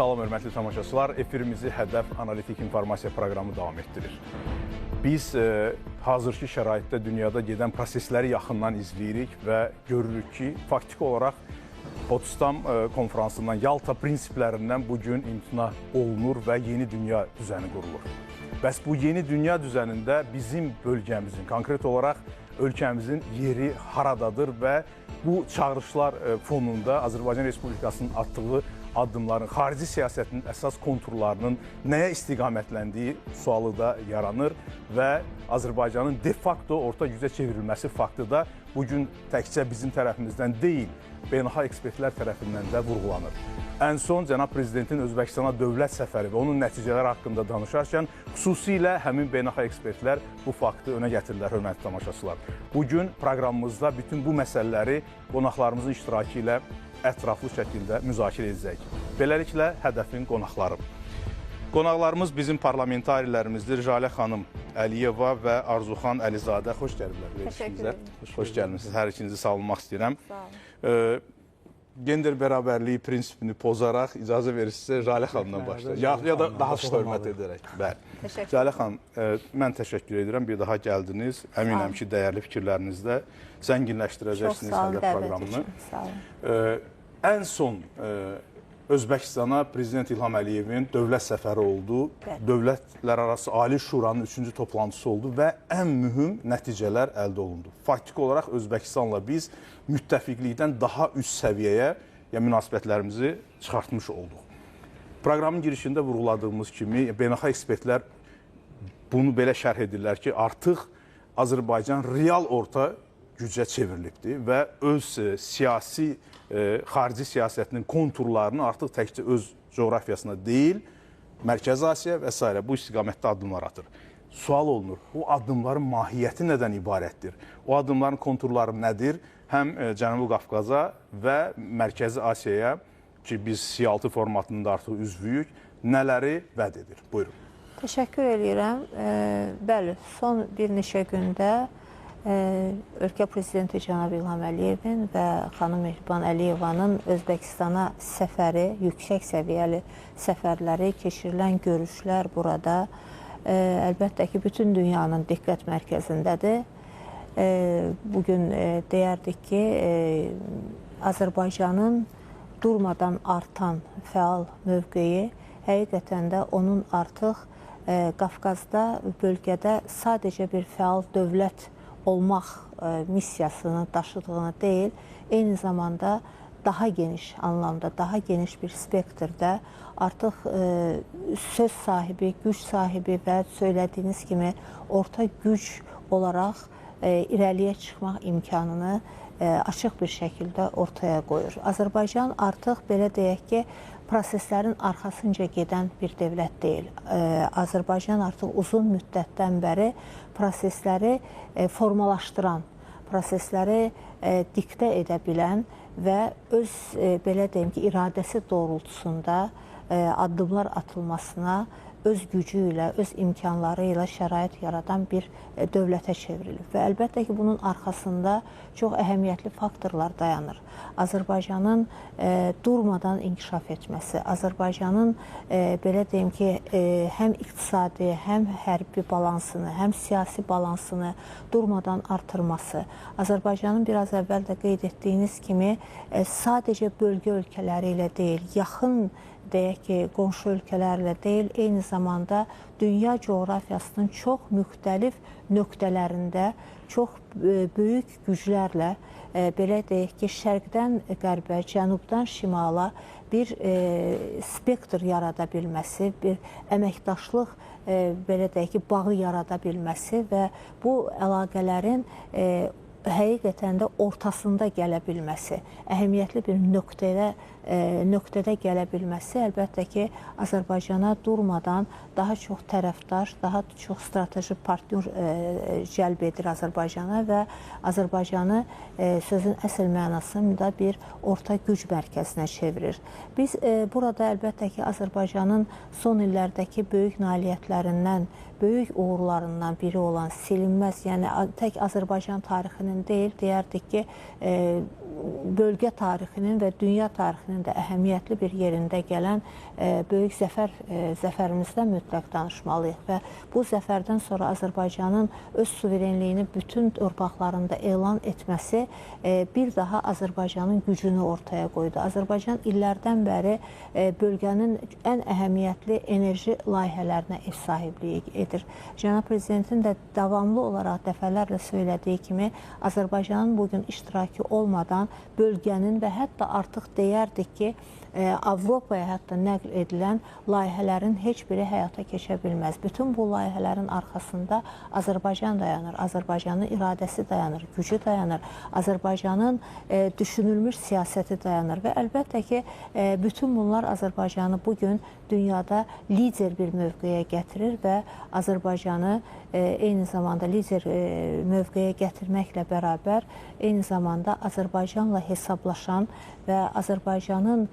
Salam, hörmətli tamaşaçılar. Efirimizi Hədəf Analitik İnformasiya proqramı davam etdirir. Biz hazırki şəraitdə dünyada gedən prosesləri yaxından izləyirik və görürük ki, faktiki olaraq Potsdam konferansından, Yalta prinsiplərindən bugün imtina olunur və yeni dünya düzəni qurulur. Bəs bu yeni dünya düzənində bizim bölgəmizin, konkret olaraq ölkəmizin yeri haradadır və bu çağırışlar fonunda Azərbaycan Respublikasının atdığı addımların, xarici siyasətinin əsas konturlarının nəyə istiqamətləndiyi sualı da yaranır və Azərbaycanın de facto orta gücə çevrilməsi faktı da bugün təkcə bizim tərəfimizdən deyil, beynəlxalq ekspertlər tərəfindən də vurğulanır. Ən son Cənab Prezidentin Özbəkistana dövlət səfəri və onun nəticələri haqqında danışarkən xüsusilə həmin beynəlxalq ekspertlər bu faktı önə gətirirlər, hörmətli tamaşaçılar. Bugün proqramımızda bütün bu məsələləri qonaqlarımızın iştirakı ilə ətraflı şəkildə müzakirə edəcək. Beləliklə, hədəfin qonaqları. Qonaqlarımız bizim parlamentarilərimizdir. Jalə xanım Əliyeva və Arzuxan Əlizadə. Xoş gəliblər. Təşəkkür ederim. Xoş gəlmişsiniz. Hər ikinizi salamlamaq istəyirəm. Sağ olun. Gender bərabərliyi prinsipini pozaraq icazə verirsinizsə Jalə xanımdan başlayaq. Ya da daha çox hörmət edərək. Bəli. Jalə xanım, mən təşəkkür edirəm. Bir daha gəldiniz. Əminəm ki, dəyərli fikirlərinizdə zənginləşdirəcəksiniz hədəf proqramını. Sağ olun. Ən son Özbəkistana Prezident İlham Əliyevin dövlət səfəri oldu. Dövlətlərarası Ali Şuranın 3-cü toplantısı oldu və ən mühüm nəticələr əldə olundu. Faktiki olaraq Özbəkistanla biz müttəfiqlikdən daha üst səviyyəyə münasibətlərimizi çıxartmış olduq. Proqramın girişində vurğuladığımız kimi beynəlxalq ekspertlər bunu belə şərh edirlər ki, artıq Azərbaycan real orta gücə çevrilibdir və öz siyasi, xarici siyasətinin konturlarını artıq təkcə öz coğrafiyasına deyil, Mərkəzi Asiya və s. bu istiqamətdə addımlar atır. Sual olunur, bu addımların mahiyyəti nədən ibarətdir? O addımların konturları nədir? Həm Cənubi Qafqaza və Mərkəzi Asiyaya ki, biz C6 formatında artıq üzvüyük, nələri vəd edir? Buyurun. Təşəkkür edirəm. Bəli, son bir neçə gündə ölkə prezidenti Cənab İlham Əliyevin və xanım Mehriban Əliyevanın Özbəkistana səfəri, yüksək səviyyəli səfərləri, keçirilən görüşlər burada əlbəttə ki, bütün dünyanın diqqət mərkəzindədir. Bugün deyərdik ki, Azərbaycanın durmadan artan fəal mövqeyi həqiqətən də onun artıq Qafqazda, bölgədə sadəcə bir fəal dövlət olmaq missiyasını daşıdığını deyil, eyni zamanda daha geniş anlamda, daha geniş bir spektrdə artıq söz sahibi, güc sahibi və söylədiyiniz kimi orta güc olaraq irəliyə çıxmaq imkanını açıq bir şəkildə ortaya qoyur. Azərbaycan artıq belə deyək ki, proseslərin arxasınca gedən bir dövlət deyil. Azərbaycan artıq uzun müddətdən bəri prosesləri formalaşdıran, prosesləri diktə edə bilən və öz, belə deyim ki, iradəsi doğrultusunda addımlar atılmasına öz gücü ilə, öz imkanları ilə şərait yaradan bir dövlətə çevrilib. Və əlbəttə ki, bunun arxasında çox əhəmiyyətli faktorlar dayanır. Azərbaycanın durmadan inkişaf etməsi, Azərbaycanın belə deyim ki, həm iqtisadi, həm hərbi balansını, həm siyasi balansını durmadan artırması, Azərbaycanın biraz əvvəl də qeyd etdiyiniz kimi sadəcə bölgə ölkələri ilə deyil, yaxın deyək ki, qonşu ölkələrlə deyil, eyni zamanda dünya coğrafiyasının çox müxtəlif nöqtələrində çox böyük güclərlə, belə deyək ki, şərqdən qərbə, cənubdan şimala bir spektr yarada bilməsi, bir əməkdaşlıq, belə deyək ki, bağı yarada bilməsi və bu əlaqələrin həqiqətən də ortasında gələ bilməsi, əhəmiyyətli bir nöqtədə gələ bilməsi əlbəttə ki, Azərbaycana durmadan daha çox tərəfdaş, daha çox strateji partnyor cəlb edir Azərbaycana və Azərbaycanı sözün əsl mənasında bir orta güc mərkəzinə çevirir. Biz burada əlbəttə ki, Azərbaycanın son illərdəki böyük nailiyyətlərindən, böyük uğurlarından biri olan silinməz, yəni tək Azərbaycan tarixinin deyil, deyərdik ki, bölgə tarixinin və dünya tarixinin də əhəmiyyətli bir yerində gələn böyük zəfərimizdən mütləq danışmalıyıq və bu zəfərdən sonra Azərbaycanın öz suverenliyini bütün torpaqlarında elan etməsi bir daha Azərbaycanın gücünü ortaya qoydu. Azərbaycan illərdən bəri bölgənin ən əhəmiyyətli enerji layihələrinə ev sahibliyi edir. Cənab Prezidentin də davamlı olaraq dəfələrlə söylediyi kimi Azərbaycanın bugün iştirakı olmadan bölgənin və hətta artıq deyərdik ki, Avropaya hətta nəql edilən layihələrin heç biri həyata keçə bilməz. Bütün bu layihələrin arxasında Azərbaycan dayanır, Azərbaycanın iradəsi dayanır, gücü dayanır, Azərbaycanın düşünülmüş siyasəti dayanır və əlbəttə ki, bütün bunlar Azərbaycanı bugün dünyada lider bir mövqeyə gətirir və Azərbaycanı eyni zamanda lider mövqeyə gətirməklə bərabər eyni zamanda Azərbaycanla hesablaşan və Azərbaycanın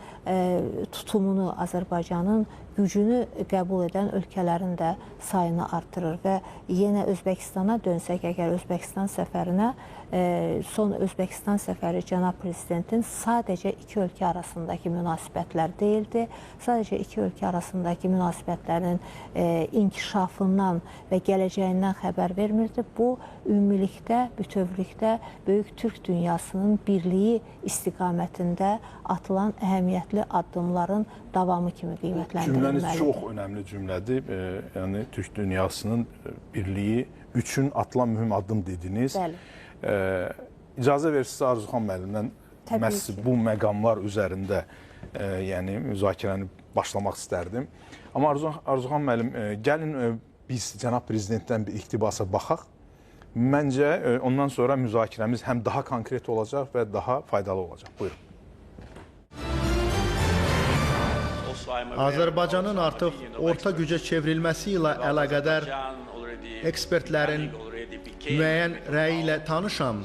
tutumunu, Azərbaycanın gücünü qəbul edən ölkələrin də sayını artırır və yenə Özbəkistana dönsək, əgər Özbəkistan səfərinə, son Özbəkistan səfəri Cənab Prezidentin sadəcə iki ölkə arasındakı münasibətlər deyildi, sadəcə iki ölkə arasındakı münasibətlərin inkişafından və gələcəyindən xəbər vermirdi. Bu, ümumilikdə, bütövlükdə böyük Türk dünyasının birliyi istiqamətində atılan əhəmiyyətli addımların davamı kimi qiymətləndirilməlidir. Cümləniz çox önəmli cümlədir. Yəni, Türk dünyasının birliyi üçün atılan mühüm addım dediniz. Bəli. İcazə versiniz Arzuxan müəllimdən məhz bu məqamlar üzərində yəni, müzakirəni başlamaq istərdim. Amma Arzuxan müəllim, gəlin biz Cənab Prezidentdən bir iqtibasa baxaq. Məncə, ondan sonra müzakirəmiz həm daha konkret olacaq və daha faydalı olacaq. Buyurun. Azərbaycanın artıq orta gücə çevrilməsi ilə əlaqədar ekspertlərin müəyyən rəyi ilə tanışam.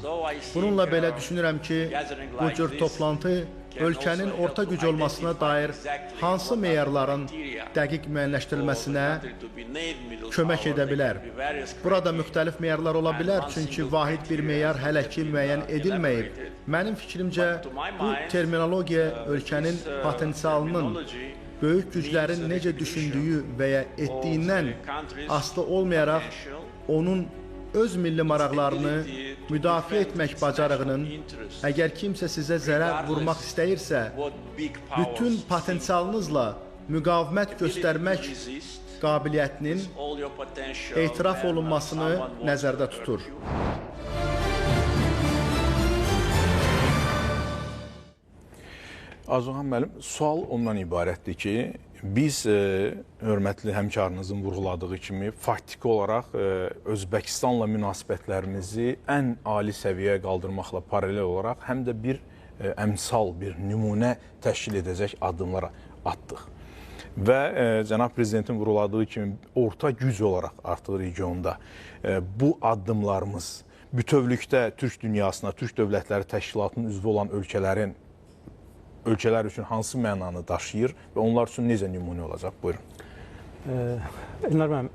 Bununla belə düşünürəm ki, bu cür toplantı ölkənin orta güc olmasına dair hansı meyarların dəqiq müəyyənləşdirilməsinə kömək edə bilər. Burada müxtəlif meyarlar ola bilər, çünki vahid bir meyar hələ ki müəyyən edilməyib. Mənim fikrimcə, bu terminologiya ölkənin potensialının, böyük güclərin necə düşündüyü və ya etdiyindən asılı olmayaraq, onun öz milli maraqlarını müdafiə etmək bacarığının, əgər kimsə sizə zərər vurmaq istəyirsə, bütün potensialınızla müqavimət göstərmək qabiliyyətinin etiraf olunmasını nəzərdə tutur. Arzuxan müəllim, sual ondan ibarətdir ki, biz hörmətli həmkarınızın vurğuladığı kimi faktiki olaraq Özbəkistanla münasibətlərimizi ən ali səviyyəyə qaldırmaqla paralel olaraq həm də bir əmsal, bir nümunə təşkil edəcək addımlar atdıq. Və Cənab Prezidentin vurğuladığı kimi orta güc olaraq artıq regionda bu addımlarımız bütövlükdə Türk dünyasına, Türk Dövlətləri Təşkilatının üzvü olan ölkələr üçün hansı mənanı daşıyır və onlar üçün necə nümunə olacaq? Buyurun. Elnar müəllim,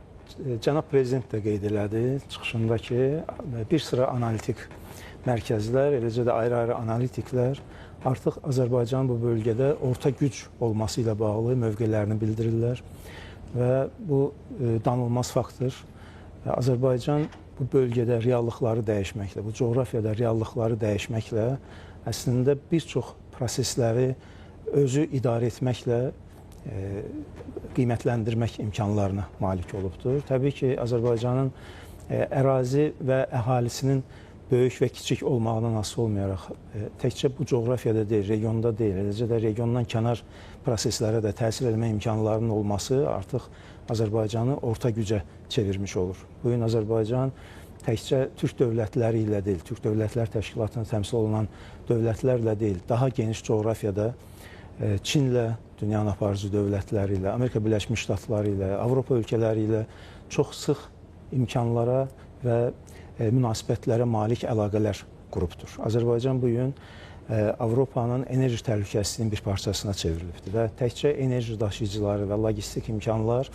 Cənab Prezident də qeyd elədi çıxışında ki, bir sıra analitik mərkəzlər, eləcə də ayrı-ayrı analitiklər artıq Azərbaycanın bu bölgədə orta güc olması ilə bağlı mövqelərini bildirirlər və bu danılmaz faktdır. Azərbaycan bu bölgədə reallıqları dəyişməklə, bu coğrafiyada reallıqları dəyişməklə əslində bir çox prosesləri özü idarə etməklə qiymətləndirmək imkanlarına malik olubdur. Təbii ki, Azərbaycanın ərazi və əhalisinin böyük və kiçik olmağından asılı olmayaraq təkcə bu coğrafiyada deyil, regionda deyil, eləcə də regiondan kənar proseslərə də təsir etmə imkanlarının olması artıq Azərbaycanı orta gücə çevirmiş olur. Bugün Azərbaycan təkcə Türk dövlətləri ilə deyil, Türk Dövlətlər Təşkilatına təmsil olunan dövlətlərlə deyil, daha geniş coğrafiyada Çinlə, dünyanın aparıcı dövlətləri ilə, Amerika Birləşmiş Ştatları ilə, Avropa ölkələri ilə çox sıx imkanlara və münasibətlərə malik əlaqələr qurubdur. Azərbaycan bugün Avropanın enerji təhlükəsizliyinin bir parçasına çevrilibdir və təkcə enerji daşıyıcıları və logistik imkanlar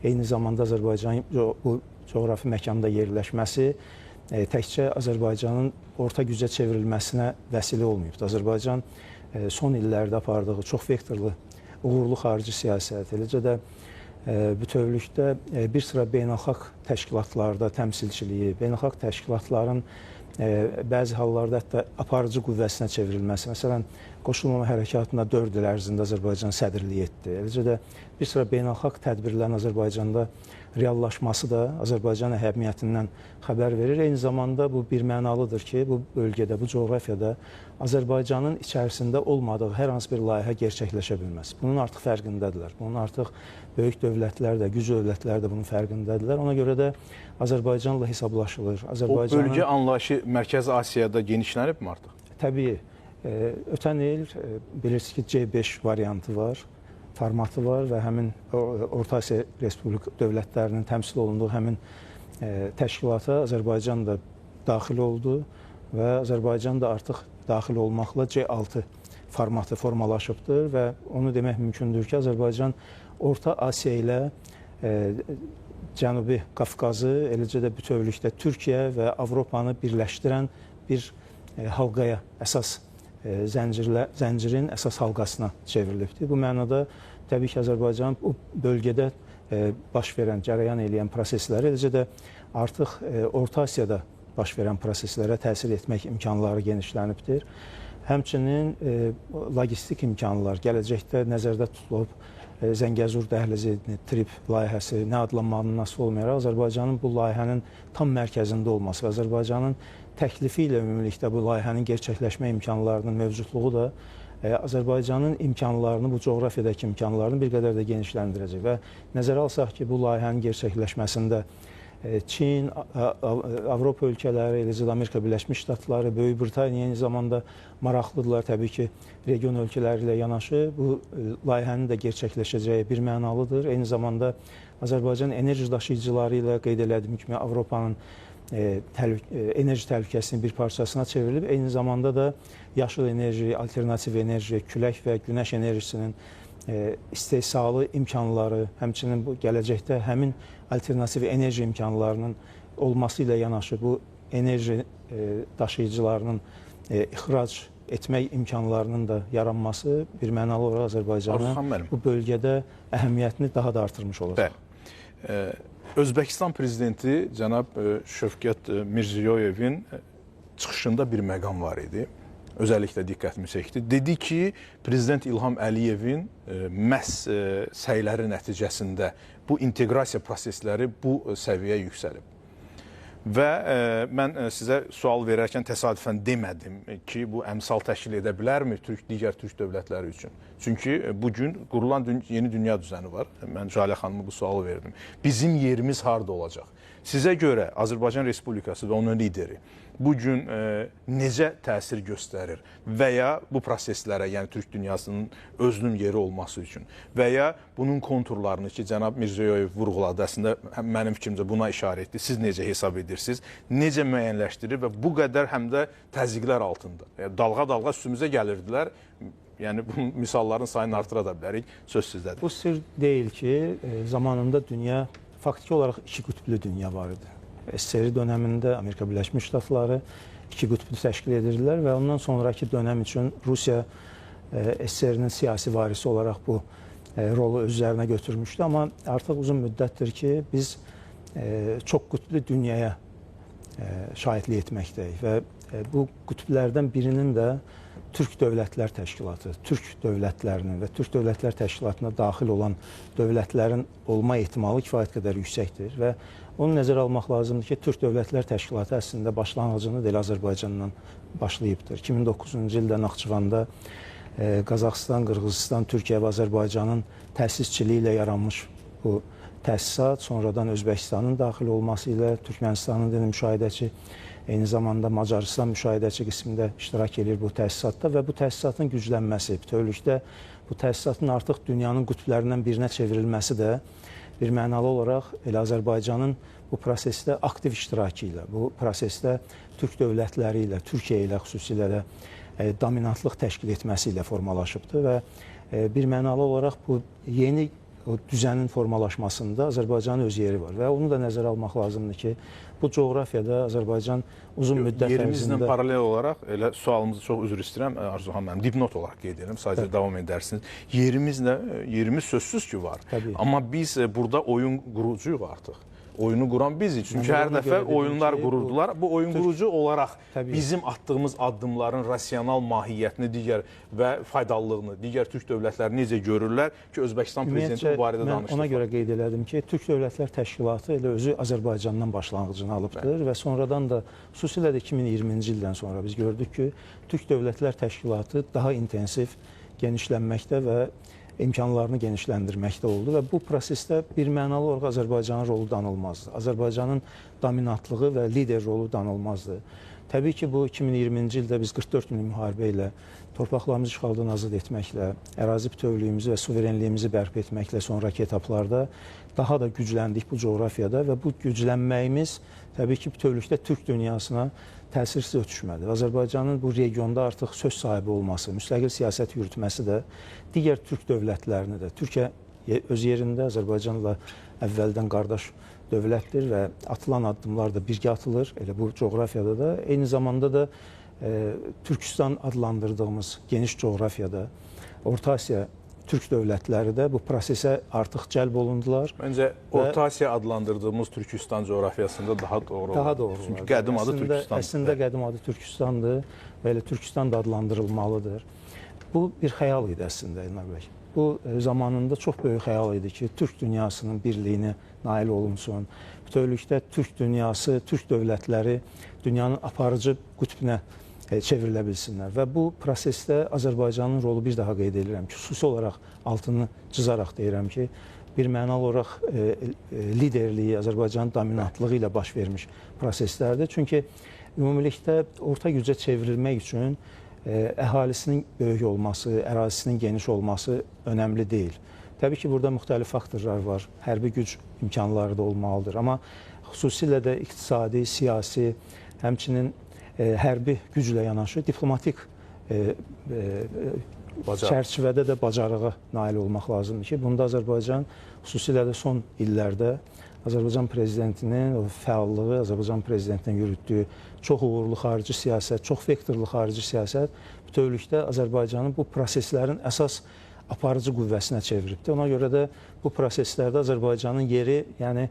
eyni zamanda Azərbaycanın bu coğrafi məkanda yerləşməsi təkcə Azərbaycanın orta gücə çevrilməsinə vəsilə olmayıbdır. Azərbaycan son illərdə apardığı çox vektorlu, uğurlu xarici siyasət, eləcə də bütövlükdə bir sıra beynəlxalq təşkilatlarda təmsilçiliyi, beynəlxalq təşkilatların bəzi hallarda hətta aparıcı qüvvəsinə çevrilməsi. Məsələn, Qoşulmama Hərəkatına 4 il ərzində Azərbaycan sədrlik etdi. Eləcə də bir sıra beynəlxalq tədbirlərin Azərbaycanda reallaşması da Azərbaycan əhəmiyyətindən xəbər verir. Eyni zamanda bu birmənalıdır ki, bu bölgədə, bu coğrafiyada Azərbaycanın içərisində olmadığı hər hansı bir layihə gerçəkləşə bilməz. Bunun artıq fərqindədirlər. Bunun artıq böyük dövlətlər də, güc dövlətlər də bunun fərqindədirlər. Ona görə də Azərbaycanla hesablaşılır. O bölgə anlayışı Mərkəzi Asiyada genişlənibmi artıq? Təbii. Ötən il bilirsiniz ki, C5 variantı var, formatı var və həmin Orta Asiya Respublika dövlətlərinin təmsil olunduğu həmin təşkilata Azərbaycan da daxil oldu və Azərbaycan da artıq daxil olmaqla C6 formatı formalaşıbdır və onu demək mümkündür ki, Azərbaycan Orta Asiya ilə Cənubi Qafqazı, eləcə də bütövlükdə Türkiyə və Avropanı birləşdirən bir halqaya əsas zəncirin əsas halqasına çevrilibdir. Bu mənada təbii ki, Azərbaycan bu bölgədə baş verən, cərəyan edən prosesləri, eləcə də artıq Orta Asiyada baş verən proseslərə təsir etmək imkanları genişlənibdir. Həmçinin logistik imkanlar gələcəkdə nəzərdə tutulub, Zəngəzur dəhlizi, TRIP layihəsi, nə adlanmanın nasıl olmayaraq, Azərbaycanın bu layihənin tam mərkəzində olması və Azərbaycanın təklifi ilə ümumilikdə bu layihənin gerçəkləşmə imkanlarının mövcudluğu da Azərbaycanın imkanlarını, bu coğrafiyadakı imkanlarını bir qədər də genişləndirəcək və nəzərə alsaq ki, bu layihənin gerçəkləşməsində Çin, Avropa ölkələri, eləcə də Amerika Birləşmiş Ştatları, Böyük Britaniya eyni zamanda maraqlıdırlar təbii ki, region ölkələri ilə yanaşı. Bu layihənin də gerçəkləşəcəyi bir mənalıdır. Eyni zamanda Azərbaycan enerji daşıyıcıları ilə qeyd elədiyim kimi Avropanın enerji təhlükəsinin bir parçasına çevrilib. Eyni zamanda da yaşıl enerji, alternativ enerji, külək və günəş enerjisinin istehsalı imkanları, həmçinin bu gələcəkdə həmin alternativ enerji imkanlarının olması ilə yanaşı bu enerji daşıyıcılarının ixrac etmək imkanlarının da yaranması bir mənalı olaraq Azərbaycanın bu bölgədə əhəmiyyətini daha da artırmış olacaq. Özbəkistan prezidenti cənab Şövkət Mirziyoyevin çıxışında bir məqam var idi. Özəlliklə diqqətimi çəkdi. Dedi ki, Prezident İlham Əliyevin məhz səyləri nəticəsində bu inteqrasiya prosesləri bu səviyyəyə yüksəlib. Və mən sizə sual verərkən təsadüfən demədim ki, bu əmsal təşkil edə bilərmi digər türk dövlətləri üçün? Çünki bugün qurulan yeni dünya düzəni var. Mən Jalə xanıma bu sualı verdim. Bizim yerimiz harada olacaq? Sizə görə Azərbaycan Respublikası və onun lideri bugün necə təsir göstərir və ya bu proseslərə, yəni Türk dünyasının özünün yeri olması üçün və ya bunun konturlarını ki, cənab Mirziyoyev vurğuladı, əslində mənim fikrimcə buna işarə etdi. Siz necə hesab edirsiniz? Necə müəyyənləşdirir və bu qədər həm də təzyiqlər altında? Dalğa-dalğa üstümüzə gəlirdilər. Yəni, bu misalların sayını artıra da bilərik. Söz sizdədir. Bu sir deyil ki, zamanında dünya faktiki olaraq iki qütblü dünya var idi. SSR dönəmində Amerika Birləşmiş Ştatları iki qütbü təşkil edirdilər və ondan sonraki dönəm üçün Rusiya SSR-nin siyasi varisi olaraq bu rolu öz üzərinə götürmüşdü. Amma artıq uzun müddətdir ki, biz çox qütblü dünyaya şahidlik etməkdəyik və bu qütblərdən birinin də Türk Dövlətlər Təşkilatı, Türk dövlətlərinin və Türk Dövlətlər Təşkilatına daxil olan dövlətlərin olma ehtimalı kifayət qədər yüksəkdir və onu nəzərə almaq lazımdır ki, Türk Dövlətlər Təşkilatı əslində başlanğıcını da Azərbaycandan başlayıbdır. 2009-cu ildə Naxçıvanda Qazaxıstan, Qırğızistan, Türkiyə və Azərbaycanın təsisçiliyi ilə yaranmış bu təsisat, sonradan Özbəkistanın daxil olması ilə Türkmənistanın müşahidəçi, eyni zamanda Macarıstan müşahidəçi qismində iştirak edir bu təsisatda və bu təsisatın güclənməsi, bütövlükdə bu təsisatın artıq dünyanın qütblərindən birinə çevrilməsi də bir mənalı olaraq elə Azərbaycanın bu prosesdə aktiv iştirakı ilə, bu prosesdə Türk dövlətləri ilə, Türkiyə ilə xüsusilə də dominantlıq təşkil etməsi ilə formalaşıbdır və bir mənalı olaraq bu yeni o düzənin formalaşmasında Azərbaycanın öz yeri var və onu da nəzərə almaq lazımdır ki, bu coğrafiyada Azərbaycan uzun müddət yerimizlə ərzində paralel olaraq elə sualımızı çox üzr istəyirəm Arzuhan mənim dipnot olaraq qeyd edirəm. Sadəcə davam edərsiniz. Yerimiz sözsüz ki var. Təbii. Amma biz burada oyun qurucuyuq artıq. Oyunu quran bizik. Çünki hər dəfə oyunlar qururdular. Bu oyun qurucu olaraq bizim attığımız addımların rasional mahiyyətini və faydalılığını digər türk dövlətləri necə görürlər ki, Özbəkistan prezidenti bu barədə danışdı. Mən ona görə qeyd elədim ki, Türk Dövlətlər Təşkilatı elə özü Azərbaycandan başlanğıcını alıbdır və sonradan da xüsusilə də 2020-ci ildən sonra biz gördük ki, Türk Dövlətlər Təşkilatı daha intensiv genişlənməkdə və imkanlarını genişləndirməkdə oldu və bu prosesdə bir mənalı olaraq Azərbaycanın rolu danılmazdı. Azərbaycanın dominantlığı və lider rolu danılmazdı. Təbii ki, bu 2020-ci ildə biz 44 günlük müharibə ilə torpaqlarımızı işğaldan azad etməklə, ərazi bütövlüyümüzü və suverenliyimizi bərpa etməklə sonraki etaplarda daha da gücləndik bu coğrafiyada və bu güclənməyimiz təbii ki, bütövlükdə Türk dünyasına təsirsiz ötüşmədi. Azərbaycanın bu regionda artıq söz sahibi olması, müstəqil siyasət yürütməsi də digər türk dövlətlərini də, Türkiyə öz yerində Azərbaycanla əvvəldən qardaş dövlətdir və atılan addımlar da birgə atılır, elə bu coğrafiyada da. Eyni zamanda da Türkistan adlandırdığımız geniş coğrafiyada Orta Asiya Türk dövlətləri də bu prosesə artıq cəlb olundular. Məncə Orta Asiya adlandırdığımız Türkistan coğrafiyasında daha doğru olur. Daha doğru. Çünki qədim adı Türkistandır. Əslində qədim adı Türkistandır və elə Türkistan da adlandırılmalıdır. Bu bir xəyal idi əslində Elnur bəy. Bu zamanında çox böyük xəyal idi ki, Türk dünyasının birliyinə nail olunsun. Bütövlükdə Türk dünyası, Türk dövlətləri dünyanın aparıcı qütbünə çevrilə bilsinlər və bu prosesdə Azərbaycanın rolu bir daha qeyd edirəm ki, xüsusi olaraq altını cızaraq deyirəm ki, bir mənalı olaraq liderliyi, Azərbaycanın dominantlığı ilə baş vermiş proseslərdir. Çünki ümumilikdə orta gücə çevrilmək üçün əhalisinin böyük olması, ərazisinin geniş olması önəmli deyil. Təbii ki, burada müxtəlif faktorlar var, hərbi güc imkanları da olmalıdır, amma xüsusilə də iqtisadi, siyasi, həmçinin hərbi güclə yanaşı diplomatik çərçivədə də bacarığa nail olmaq lazımdır ki, bunda Azərbaycan xüsusilə də son illərdə Azərbaycan prezidentinin fəallığı, Azərbaycan prezidentinin yürütdüyü çox uğurlu xarici siyasət, çox vektorlu xarici siyasət bütövlükdə Azərbaycanın bu proseslərin əsas aparıcı qüvvəsinə çeviribdir. Ona görə də bu proseslərdə Azərbaycanın yeri, yəni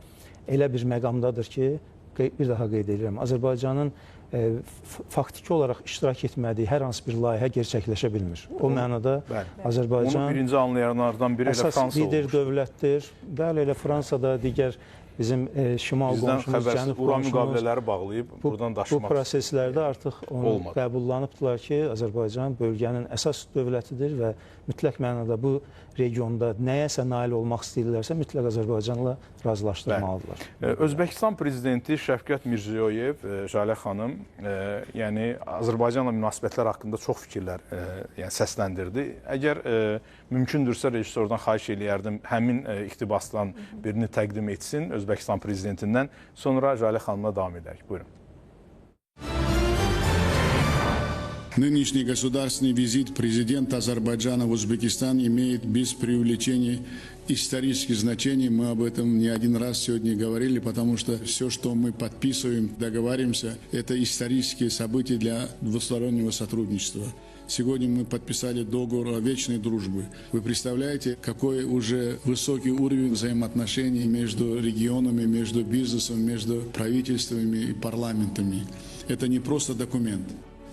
elə bir məqamdadır ki, bir daha qeyd edirəm, Azərbaycanın faktiki olaraq iştirak etmədiyi hər hansı bir layihə gerçəkləşə bilmir. O mənada Azərbaycan onu birinci anlayanlardan biri elə Fransa olmuş. Əsas lider dövlətdir. Bəli, elə Fransada digər bizim şimal qonşumuz, cənub Uran müqavilələri bağlayıb buradan daşımaq. Bu proseslərdə artıq onu qəbullanıbdılar ki, Azərbaycan bölgənin əsas dövlətidir və mütləq mənada bu regionda nəyəsə nail olmaq istəyirlərsə, mütləq Azərbaycanla razılaşdırmalıdırlar. Özbəkistan prezidenti Şəfqət Mirziyoyev, Jalə xanım, yəni Azərbaycanla münasibətlər haqqında çox fikirlər səsləndirdi. Əgər mümkündürsə rejissordan xahiş eləyərdim, həmin iqtibasdan birini təqdim etsin Özbəkistan prezidentindən, sonra Jalə xanımla davam edək. Buyurun. Нынешний государственный визит президента Азербайджана в Узбекистан имеет без преувеличения историческое значение. Мы об этом не один раз сегодня говорили, потому что все, что мы подписываем, договариваемся, это исторические события для двустороннего сотрудничества. Сегодня мы подписали договор о вечной дружбе. Вы представляете, какой уже высокий уровень взаимоотношений между регионами, между бизнесом, между правительствами и парламентами. Это не просто документ.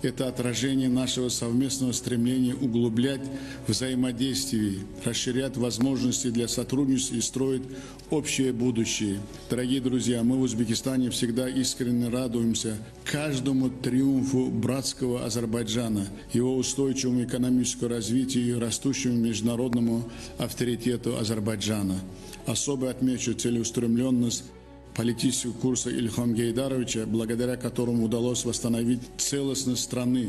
Это отражение нашего совместного стремления углублять взаимодействие, расширять возможности для сотрудничества и строить общее будущее. Дорогие друзья, мы в Узбекистане всегда искренне радуемся каждому триумфу братского Азербайджана, его устойчивому экономическому развитию и растущему международному авторитету Азербайджана. Особо отмечу целеустремленность политического курса Ильхама Гейдаровича, благодаря которому удалось восстановить целостность страны,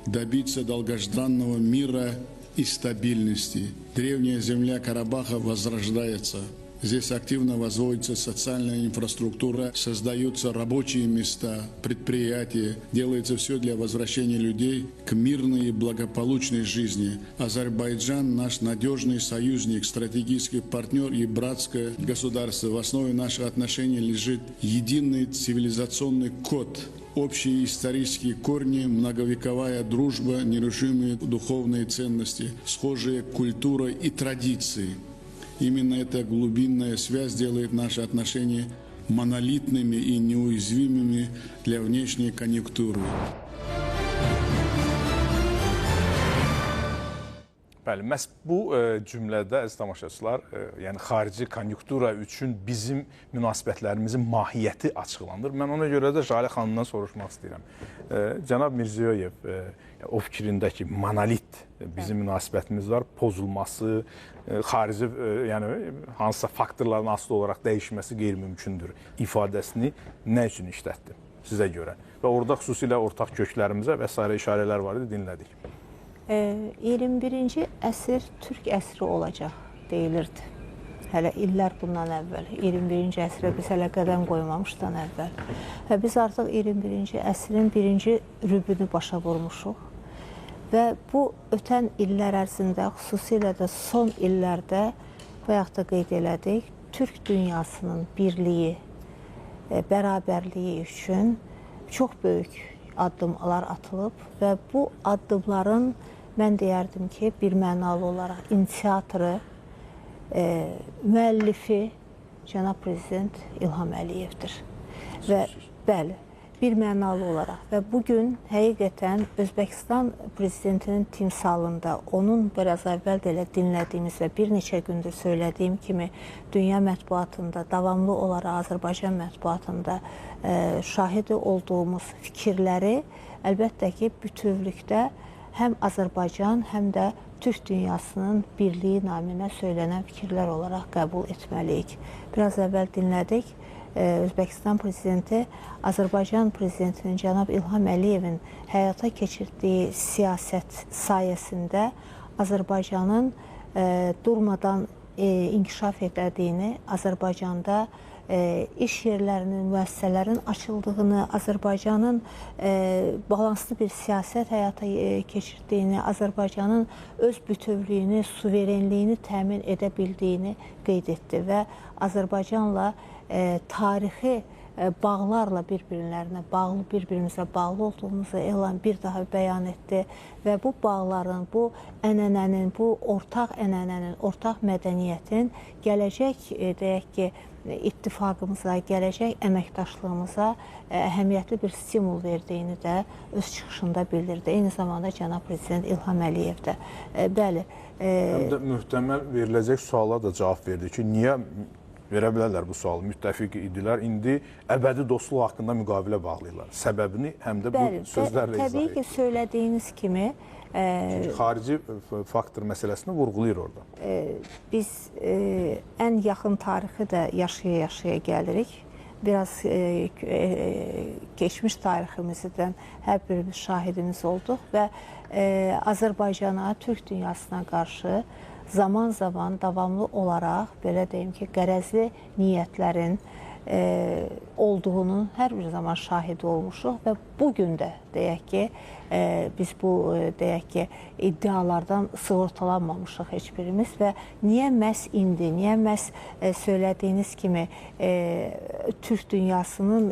добиться долгожданного мира и стабильности. Древняя земля Карабаха возрождается. Здесь активно возводится социальная инфраструктура, создаются рабочие места, предприятия, делается все для возвращения людей к мирной и благополучной жизни. Азербайджан – наш надежный союзник, стратегический партнер и братское государство. В основе наших отношений лежит единый цивилизационный код, общие исторические корни, многовековая дружба, нерушимые духовные ценности, схожие культура и традиции. Именно эта глубинная связь делает наши отношения монолитными и неуязвимыми для внешней конъюнктуры. Bəli, məhz bu cümlədə əziz tamaşaçılar, yəni xarici konjunktura üçün bizim münasibətlərimizin mahiyyəti açıqlanır. Mən ona görə də Jalə xanımdan soruşmaq istəyirəm. Cənab Mirziyoyev o fikrində ki, monolit bizim münasibətimiz var, pozulması, xarici, yəni hansısa faktorların asılı olaraq dəyişməsi qeyri-mümkündür ifadəsini nə üçün işlətdi sizə görə? Və orada xüsusilə ortaq köklərimizə və s. işarələr var idi, dinlədik. 21-ci əsr türk əsri olacaq deyilirdi. Hələ illər bundan əvvəl, 21-ci əsrə biz hələ qədəm qoymamışdan əvvəl. Və biz artıq 21-ci əsrin birinci rübünü başa vurmuşuq. Və bu ötən illər ərzində, xüsusilə də son illərdə bayaq da qeyd elədik, türk dünyasının birliyi, bərabərliyi üçün çox böyük addımlar atılıb və bu addımların mən deyərdim ki, bir mənalı olaraq inisiatoru, müəllifi cənab prezident İlham Əliyevdir. Və bəli, bir mənalı olaraq və bugün həqiqətən Özbəkistan prezidentinin timsalında onun biraz əvvəl də elə dinlədiyimiz və bir neçə gündür söylədiyim kimi dünya mətbuatında, davamlı olaraq Azərbaycan mətbuatında şahidi olduğumuz fikirləri əlbəttə ki, bütövlükdə həm Azərbaycan, həm də Türk dünyasının birliyi naminə söylənən fikirlər olaraq qəbul etməliyik. Biraz əvvəl dinlədik, Özbəkistan prezidenti Azərbaycan prezidentinin cənab İlham Əliyevin həyata keçirdiyi siyasət sayəsində Azərbaycanın durmadan inkişaf edədiyini, Azərbaycanda iş yerlərinin, müəssisələrin açıldığını, Azərbaycanın balanslı bir siyasət həyata keçirdiyini, Azərbaycanın öz bütövlüyünü, suverenliyini təmin edə bildiyini qeyd etdi və Azərbaycanla tarixi bağlarla bir-birimizə bağlı olduğumuzu bir daha bəyan etdi və bu bağların, bu ənənənin, bu ortaq ənənənin, ortaq mədəniyyətin gələcək, deyək ki, ittifaqımıza, gələcək əməkdaşlığımıza əhəmiyyətli bir stimul verdiyini də öz çıxışında bildirdi. Eyni zamanda cənab prezident İlham Əliyev də. Bəli. Həm də mühtəməl veriləcək suala da cavab verdi ki, niyə verə bilərlər bu sualı? Müttəfiq idilər, indi əbədi dostluq haqqında müqavilə bağlayırlar. Səbəbini həm də bu sözlərlə izah edir. Təbii ki, söylədiyiniz kimi çünki xarici faktor məsələsini vurğulayır orada. Biz ən yaxın tarixi də yaşaya-yaşaya gəlirik. Biraz keçmiş tariximizdən hər birimiz şahidimiz olduq və Azərbaycana, Türk dünyasına qarşı zaman-zaman davamlı olaraq, belə deyim ki, qərəzli niyyətlərin olduğunun hər bir zaman şahidi olmuşuq və bugün də deyək ki, biz bu deyək ki, iddialardan sığortalanmamışıq heç birimiz və niyə məhz indi, niyə məhz söylədiyiniz kimi Türk dünyasının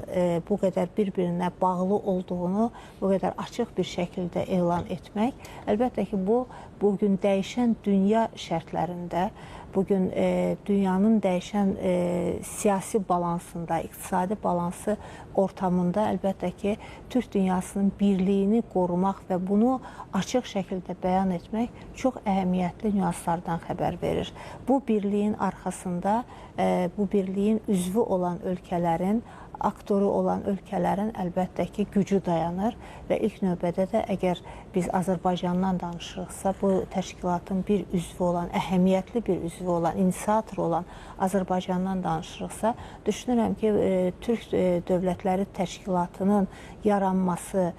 bu qədər bir-birinə bağlı olduğunu bu qədər açıq bir şəkildə elan etmək, əlbəttə ki, bu bugün dəyişən dünya şərtlərində, bugün dünyanın dəyişən siyasi balansında, iqtisadi balansı ortamında əlbəttə ki, Türk dünyasının birliyini qorumaq və bunu açıq şəkildə bəyan etmək çox əhəmiyyətli nüanslardan xəbər verir. Bu birliyin arxasında, bu birliyin üzvü olan ölkələrin aktoru olan ölkələrin əlbəttə ki, gücü dayanır və ilk növbədə də əgər biz Azərbaycandan danışırıqsa, bu təşkilatın bir üzvü olan, əhəmiyyətli bir üzvü olan, inisiator olan Azərbaycandan danışırıqsa, düşünürəm ki, Türk Dövlətləri Təşkilatının yaranması,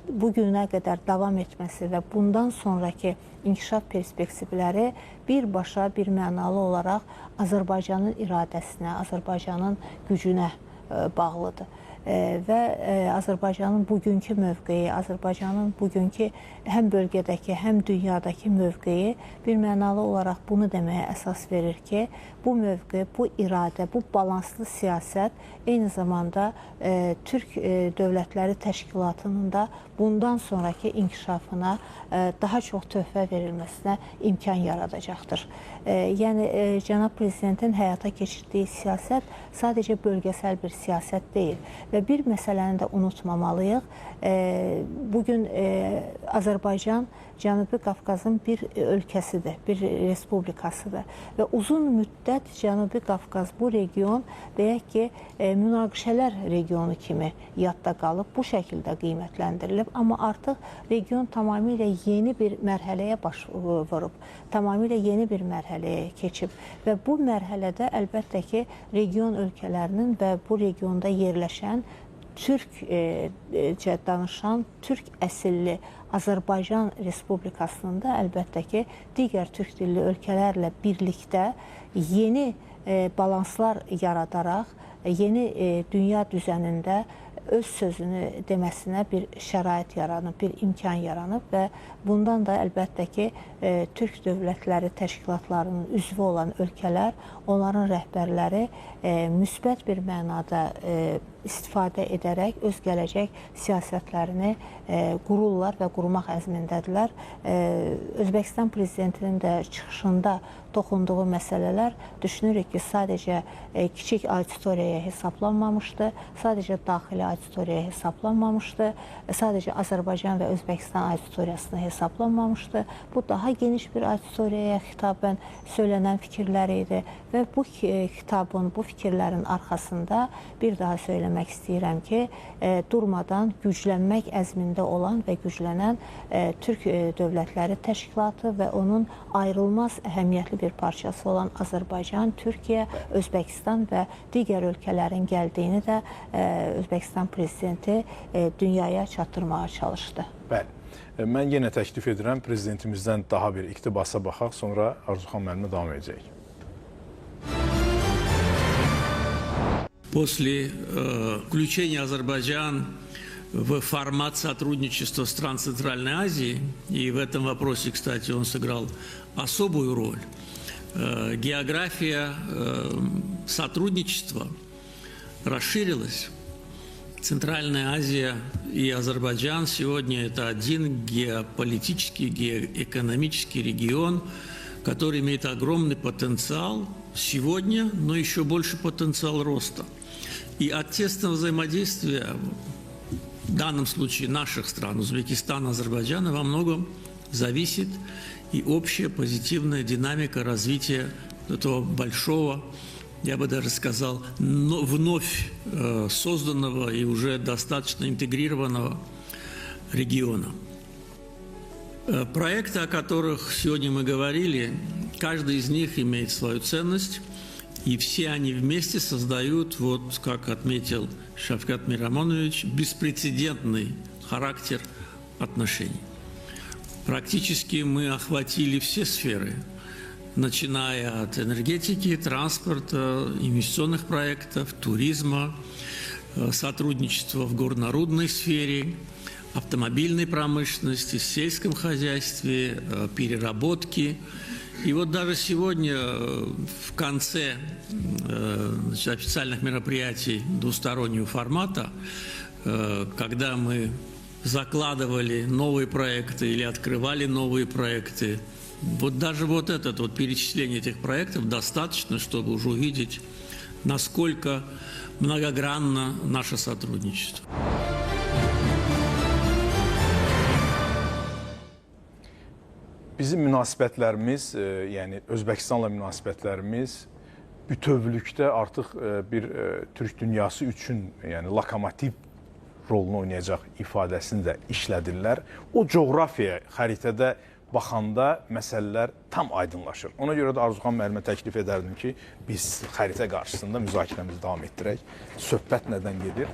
bu günə qədər davam etməsi və bundan sonraki inkişaf perspektivləri birbaşa, bir mənalı olaraq Azərbaycanın iradəsinə, Azərbaycanın gücünə bağlıdır. Və Azərbaycanın bugünkü mövqeyi, Azərbaycanın bugünkü həm bölgədəki, həm dünyadakı mövqeyi bir mənalı olaraq bunu deməyə əsas verir ki, bu mövqe, bu iradə, bu balanslı siyasət eyni zamanda Türk Dövlətləri Təşkilatının da bundan sonraki inkişafına daha çox töhfə verilməsinə imkan yaradacaqdır. Yəni, Cənab Prezidentin həyata keçirdiyi siyasət sadəcə bölgəsəl bir siyasət deyil və bir məsələni də unutmamalıyıq. Bugün Azərbaycan Cənubi Qafqazın bir ölkəsidir, bir respublikasıdır və uzun müddət Cənubi Qafqaz, bu region, deyək ki, münaqişələr regionu kimi yadda qalıb, bu şəkildə qiymətləndirilib, amma artıq region tamamilə yeni bir mərhələyə baş vurub, tamamilə yeni bir mərhələyə keçib və bu mərhələdə əlbəttə ki, region ölkələrinin və bu regionda yerləşən türkcə danışan, türk əsilli Azərbaycan Respublikasının da əlbəttə ki, digər türk dilli ölkələrlə birlikdə yeni balanslar yaradaraq, yeni dünya düzənində öz sözünü deməsinə bir şərait yaranıb, bir imkan yaranıb və bundan da əlbəttə ki, Türk Dövlətləri Təşkilatlarının üzvü olan ölkələr, onların rəhbərləri müsbət bir mənada istifadə edərək öz gələcək siyasətlərini qururlar və qurmaq əzmindədirlər. Özbəkistan Prezidentinin də çıxışında toxunduğu məsələlər düşünürük ki, sadəcə kiçik auditoriyaya hesablanmamışdı, sadəcə daxili auditoriyaya hesablanmamışdı, sadəcə Azərbaycan və Özbəkistan auditoriyasına hesablanmamışdı. Bu daha geniş bir auditoriyaya xitabən söylənən fikirlər idi və bu kitabın, bu fikirlərin arxasında bir daha söyləmək istəyirəm ki, durmadan güclənmək əzmində olan və güclənən Türk Dövlətləri Təşkilatı və onun ayrılmaz əhəmiyyətli bir parçası olan Azərbaycan, Türkiyə, Özbəkistan və digər ölkələrin gəldiyini də Özbəkistan Prezidenti dünyaya çatdırmağa çalışdı. Bəli. Mən yenə təklif edirəm, Prezidentimizdən daha bir iqtibasa baxaq, sonra Arzuxan müəllimə davam edəcək. После включения Азербайджана в формат сотрудничества стран Центральной Азии, и в этом вопросе, кстати, он сыграл особую роль, география сотрудничества расширилась. Центральная Азия и Азербайджан сегодня это один геополитический, геоэкономический регион, который имеет огромный потенциал сегодня, но еще больше потенциал роста. И от тесного взаимодействия, в данном случае наших стран, Узбекистана, Азербайджана, во многом зависит и общая позитивная динамика развития этого большого, я бы даже сказал, вновь созданного и уже достаточно интегрированного региона. Проекты, о которых сегодня мы говорили, каждый из них имеет свою ценность, и все они вместе создают, вот как отметил Шавкат Мирамонович, беспрецедентный характер отношений. Практически мы охватили все сферы, начиная от энергетики, транспорта, инвестиционных проектов, туризма, сотрудничества в горнорудной сфере, автомобильной промышленности, сельском хозяйстве, переработки. И вот даже сегодня в конце официальных мероприятий двустороннего формата, когда мы закладывали новые проекты или открывали новые проекты, вот даже вот это вот перечисление этих проектов достаточно, чтобы уже увидеть, насколько многогранно наше сотрудничество. Bizim münasibətlərimiz, yəni Özbəkistanla münasibətlərimiz bütövlükdə artıq bir Türk dünyası üçün, yəni lokomotiv rolunu oynayacaq ifadəsini də işlədirlər. O coğrafiya xəritədə baxanda məsələlər tam aydınlaşır. Ona görə də Arzuxan müəllimə təklif edərdim ki, biz xəritə qarşısında müzakirəmizi davam etdirək. Söhbət nədən gedir?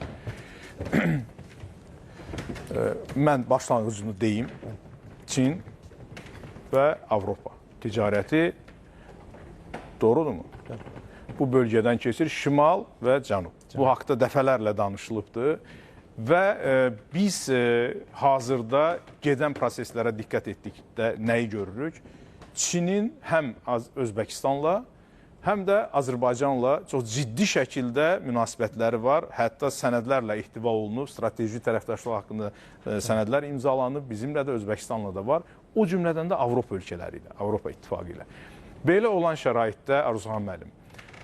Mən başlanğıcını deyim. Çin və Avropa ticarəti doğrudurmu? Bu bölgədən keçir şimal və cənub. Bu haqda dəfələrlə danışılıbdır və biz hazırda gedən proseslərə diqqət etdikdə nəyi görürük? Çinin həm Özbəkistanla, həm də Azərbaycanla çox ciddi şəkildə münasibətləri var. Hətta sənədlərlə ihtiva olunub, strateji tərəfdaşlıq haqqında sənədlər imzalanıb, bizimlə də Özbəkistanla da var. O cümlədən də Avropa ölkələri ilə, Avropa İttifaqı ilə. Belə olan şəraitdə Arzuxan müəllim,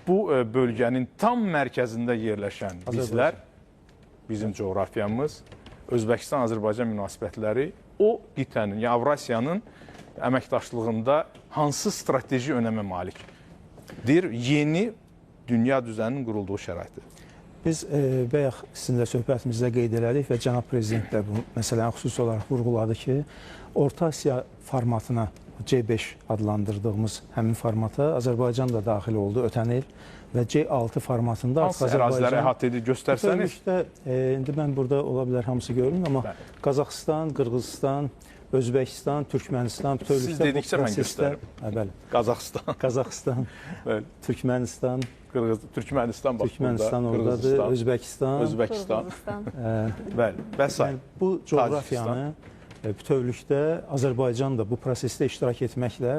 bu bölgənin tam mərkəzində yerləşən bizlər, bizim coğrafiyamız, Özbəkistan-Azərbaycan münasibətləri o qitənin, yəni Avrasiyanın əməkdaşlığında hansı strateji önəmə malikdir? Yeni dünya düzəninin qurulduğu şəraitdir. Biz bayaq sizinlə söhbətimizdə qeyd elədik və cənab prezident də bu məsələni xüsusi olaraq vurğuladı ki, Orta Asiya formatına, C5 adlandırdığımız həmin formata Azərbaycan da daxil oldu ötən il və C6 formatında hansı əraziləri əhatə edir göstərsəniz? İndi mən burada ola bilər hamısı görünür, amma Qazaxıstan, Qırğızistan, Özbəkistan, Türkmənistan siz dedikcə mən göstərim. Bəli. Qazaxıstan, Türkmənistan, Türkmənistan oradadır, Özbəkistan. Bəli, və s. Bu coğrafiyanı bütövlükdə Azərbaycan da bu prosesdə iştirak etməklə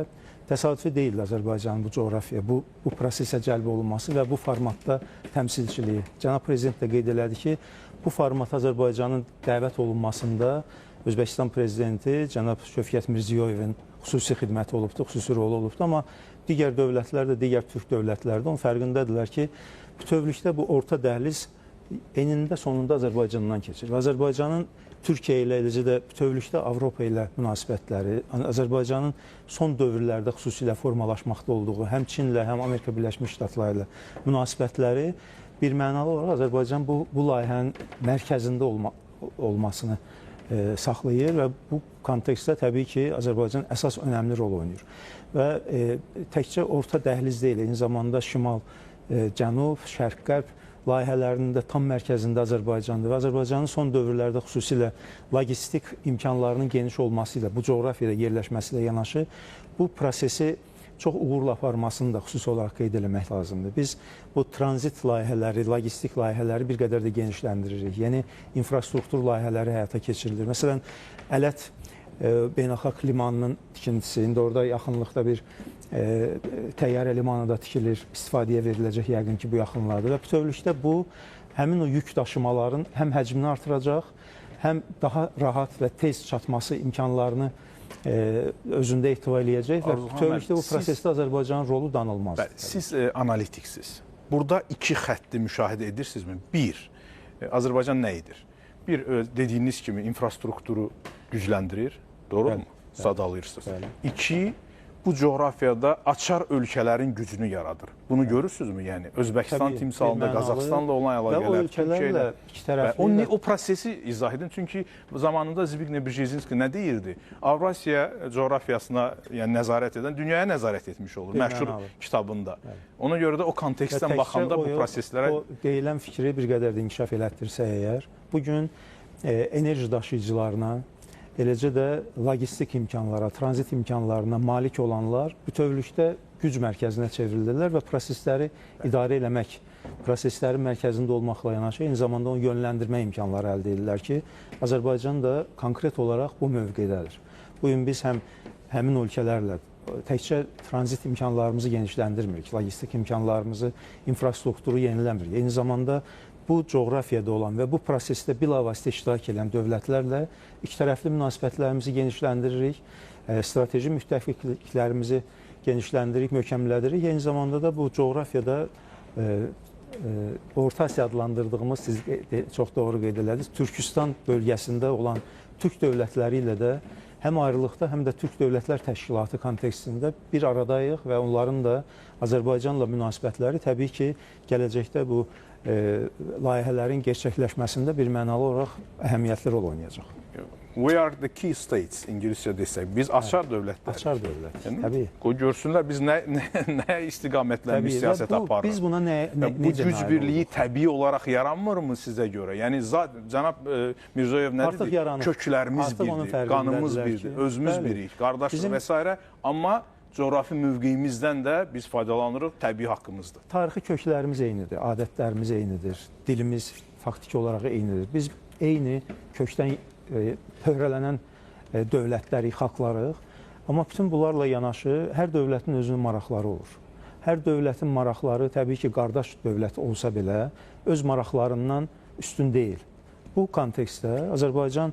təsadüfi deyil Azərbaycanın bu coğrafiya, bu prosesə cəlb olunması və bu formatda təmsilçiliyi. Cənab Prezident də qeyd elədi ki, bu format Azərbaycanın dəvət olunmasında Özbəkistan Prezidenti cənab Şövkət Mirziyoyevin xüsusi xidməti olubdur, xüsusi rolu olubdur, amma digər dövlətlər də, digər türk dövlətləri də onun fərqindədirlər ki, bütövlükdə bu orta dəhliz enində sonunda Azərbaycandan keçir. Və Azərbaycanın Türkiyə ilə, eləcə də bütövlükdə Avropa ilə münasibətləri, Azərbaycanın son dövrlərdə xüsusilə formalaşmaqda olduğu, həm Çinlə, həm Amerika Birləşmiş Ştatları ilə münasibətləri bir mənalı olaraq Azərbaycan bu layihənin mərkəzində olmasını saxlayır və bu kontekstdə təbii ki, Azərbaycan əsas önəmli rol oynayır. Və təkcə orta dəhliz deyil, eyni zamanda şimal, cənub, şərq-qərb layihələrinin də tam mərkəzində Azərbaycandır və Azərbaycanın son dövrlərdə xüsusilə logistik imkanlarının geniş olması ilə, bu coğrafiyada yerləşməsi ilə yanaşı, bu prosesi çox uğurla aparmasını da xüsusi olaraq qeyd eləmək lazımdır. Biz bu tranzit layihələri, logistik layihələri bir qədər də genişləndiririk. Yeni infrastruktur layihələri həyata keçirilir. Məsələn, Ələt beynəlxalq limanının tikintisi, indi orada yaxınlıqda bir təyyarə limanı da tikilir, istifadəyə veriləcək yəqin ki, bu yaxınlarda və bütövlükdə bu, həmin o yük daşımaların həm həcmini artıracaq, həm daha rahat və tez çatması imkanlarını özündə ehtiva eləyəcək və bütövlükdə bu prosesdə Azərbaycanın rolu danılmazdır. Siz analitiksiz. Burada iki xətti müşahidə edirsinizmi? Bir, Azərbaycan nə edir? Bir, dediyiniz kimi infrastrukturu gücləndirir, doğru mu? Sadalayırsınız. İki, bu coğrafiyada açar ölkələrin gücünü yaradır. Bunu görürsünüzmü? Yəni Özbəkistan timsalında Qazaxıstanla olan əlaqələr, və o ölkələrlə ikitərəfli o prosesi izah edin. Çünki zamanında Zbigniew Brzezinski nə deyirdi? Avrasiya coğrafiyasına yəni nəzarət edən dünyaya nəzarət etmiş olur məşhur kitabında. Ona görə də o kontekstdən baxanda bu proseslərə o deyilən fikri bir qədər də inkişaf elətdirsə əgər, bugün enerji daşıyıcılarına, eləcə də logistik imkanlara, tranzit imkanlarına malik olanlar bütövlükdə güc mərkəzinə çevrilirlər və prosesləri idarə eləmək, proseslərin mərkəzində olmaqla yanaşı, eyni zamanda onu yönləndirmə imkanları əldə edirlər ki, Azərbaycan da konkret olaraq bu mövqedədir. Bugün biz həmin ölkələrlə təkcə tranzit imkanlarımızı genişləndirmirik, logistik imkanlarımızı, infrastrukturu yeniləmirik. Eyni zamanda bu coğrafiyada olan və bu prosesdə bilavasitə iştirak edən dövlətlərlə ikitərəfli münasibətlərimizi genişləndiririk, strateji müttəfiqliklərimizi genişləndiririk, möhkəmlədirik. Eyni zamanda da bu coğrafiyada Orta Asiya adlandırdığımız, siz çox doğru qeyd elədiniz, Türkistan bölgəsində olan türk dövlətləri ilə də həm ayrılıqda, həm də Türk Dövlətlər Təşkilatı kontekstində bir aradayıq və onların da Azərbaycanla münasibətləri təbii ki, gələcəkdə bu layihələrin gerçəkləşməsində bir mənalı olaraq əhəmiyyətli rol oynayacaq. We are the key states, İngiliscə desək. Biz açar dövlətlər. Açar dövlət, təbii. Qoy görsünlər biz nə istiqamətlə biz siyasət aparırıq. Biz buna nə bu güc birliyi təbii olaraq yaranmırmı sizə görə? Yəni cənab Mirzoyev nə dedi? Köklərimiz birdir, qanımız birdir, özümüz birik, qardaşlıq və s. Amma coğrafi mövqeyimizdən də biz faydalanırıq, təbii haqqımızdır. Tarixi köklərimiz eynidir, adətlərimiz eynidir, dilimiz faktiki olaraq eynidir. Biz eyni kökdən pöhrələnən dövlətlərik, xalqlarıq. Amma bütün bunlarla yanaşı hər dövlətin özünün maraqları olur. Hər dövlətin maraqları təbii ki, qardaş dövlət olsa belə öz maraqlarından üstün deyil. Bu kontekstdə Azərbaycan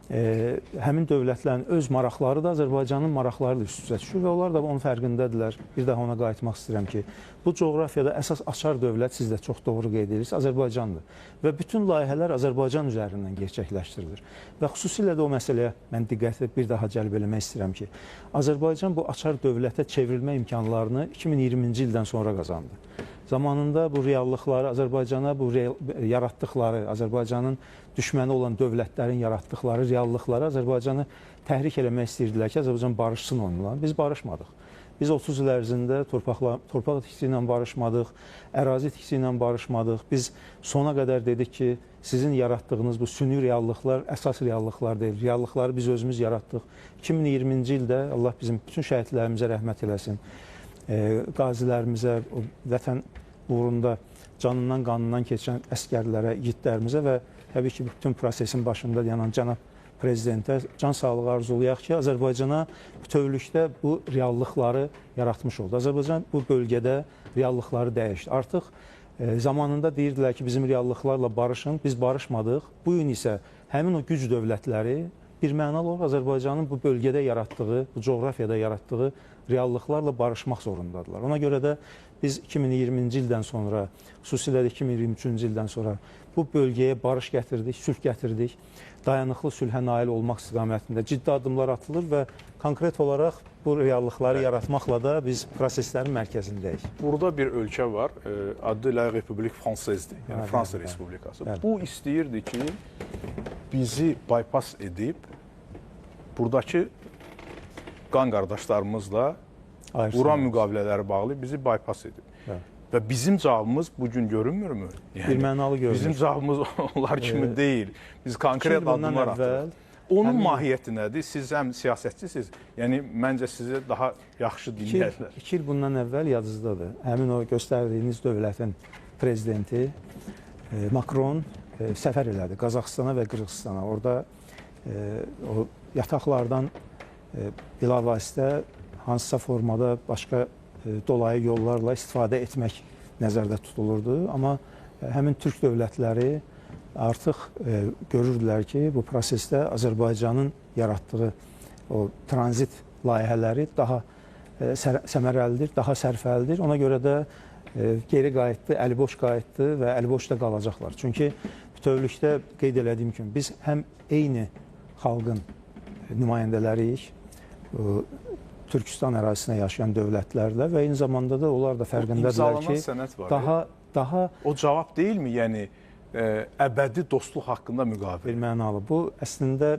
həmin dövlətlərin öz maraqları da Azərbaycanın maraqları da üst-üzə düşür və onlar da onun fərqindədirlər. Bir daha ona qayıtmaq istəyirəm ki, bu coğrafiyada əsas açar dövlət, siz də çox doğru qeyd edirsiniz, Azərbaycandır. Və bütün layihələr Azərbaycan üzərindən gerçəkləşdirilir. Və xüsusilə də o məsələyə mən diqqəti bir daha cəlb eləmək istəyirəm ki, Azərbaycan bu açar dövlətə çevrilmə imkanlarını 2020-ci ildən sonra qazandı. Zamanında bu reallıqları, Azərbaycana bu yaratdıqları, Azərbaycanın düşməni olan dövlətlərin yaratdıqları reallıqları Azərbaycanı təhrik eləmək istəyirdilər ki, Azərbaycan barışsın onunla. Biz barışmadıq. Biz 30 il ərzində torpaq itkisi ilə barışmadıq, ərazi itkisi ilə barışmadıq. Biz sona qədər dedik ki, sizin yaratdığınız bu süni reallıqlar əsas reallıqlar deyil. Reallıqları biz özümüz yaratdıq. 2020-ci ildə Allah bizim bütün şəhidlərimizə rəhmət eləsin. Qazilərimizə, vətən uğrunda canından, qanından keçən əskərlərə, igidlərimizə və təbii ki, bütün prosesin başında yanan cənab prezidentə can sağlığı arzulayaq ki, Azərbaycana bütövlükdə bu reallıqları yaratmış oldu. Azərbaycan bu bölgədə reallıqları dəyişdi. Artıq zamanında deyirdilər ki, bizim reallıqlarla barışın, biz barışmadıq. Bu gün isə həmin o güc dövlətləri bir mənalı olaraq Azərbaycanın bu bölgədə yaratdığı, bu coğrafiyada yaratdığı reallıqlarla barışmaq zorundadılar. Ona görə də biz 2020-ci ildən sonra, xüsusilə də 2023-cü ildən sonra bu bölgəyə barış gətirdik, sülh gətirdik. Dayanıqlı sülhə nail olmaq istiqamətində ciddi addımlar atılır və konkret olaraq bu reallıqları yaratmaqla da biz proseslərin mərkəzindəyik. Burada bir ölkə var, adı ilə Republik Fransızdır, yəni Fransa Respublikası. Bu istəyirdi ki, bizi bypass edib, buradakı qan qardaşlarımızla uran müqavilələri bağlı bizi bypass edib. Və bizim cavabımız bugün görünmürmü? Yəni, bir mənalı görünür. Bizim cavabımız onlar kimi deyil. Biz konkret addımlar atırıq. Onun mahiyyəti nədir? Siz həm siyasətçisiniz, yəni məncə sizə daha yaxşı dinləyirlər. 2 il bundan əvvəl yadınızdadır. Həmin o göstərdiyiniz dövlətin prezidenti Makron səfər elədi Qazaxıstana və Qırğızstana. Orada o yataqlardan bilavasitə hansısa formada başqa dolayı yollarla istifadə etmək nəzərdə tutulurdu. Amma həmin Türk dövlətləri artıq görürdülər ki, bu prosesdə Azərbaycanın yaratdığı o tranzit layihələri daha səmərəlidir, daha sərfəlidir. Ona görə də geri qayıtdı, əliboş qayıtdı və əliboşda qalacaqlar. Çünki bütövlükdə qeyd elədiyim kimi biz həm eyni xalqın nümayəndələriyik, Türkistan ərazisinə yaşayan dövlətlərlə və eyni zamanda da onlar da fərqindədirlər ki, daha o cavab deyilmi? Yəni əbədi dostluq haqqında müqavilə. Bir mənalı. Bu əslində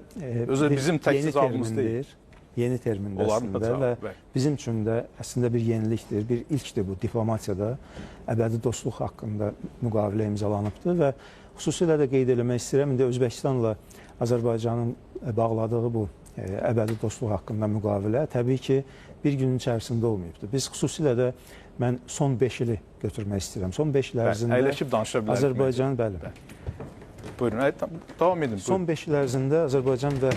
bizim təkcə cavabımız deyil. Yeni termindir əslində və bizim üçün də əslində bir yenilikdir, bir ilkdir bu diplomatiyada əbədi dostluq haqqında müqavilə imzalanıbdır və xüsusilə də qeyd eləmək istəyirəm, indi Özbəkistanla Azərbaycanın bağladığı bu əbədi dostluq haqqında müqavilə təbii ki, bir günün içərisində olmayıbdır. Biz xüsusilə də mən son 5 ili götürmək istəyirəm. Son 5 il ərzində əyləşib danışa bilərik. Azərbaycan, bəli. Buyurun, davam edin. Son 5 il ərzində Azərbaycan və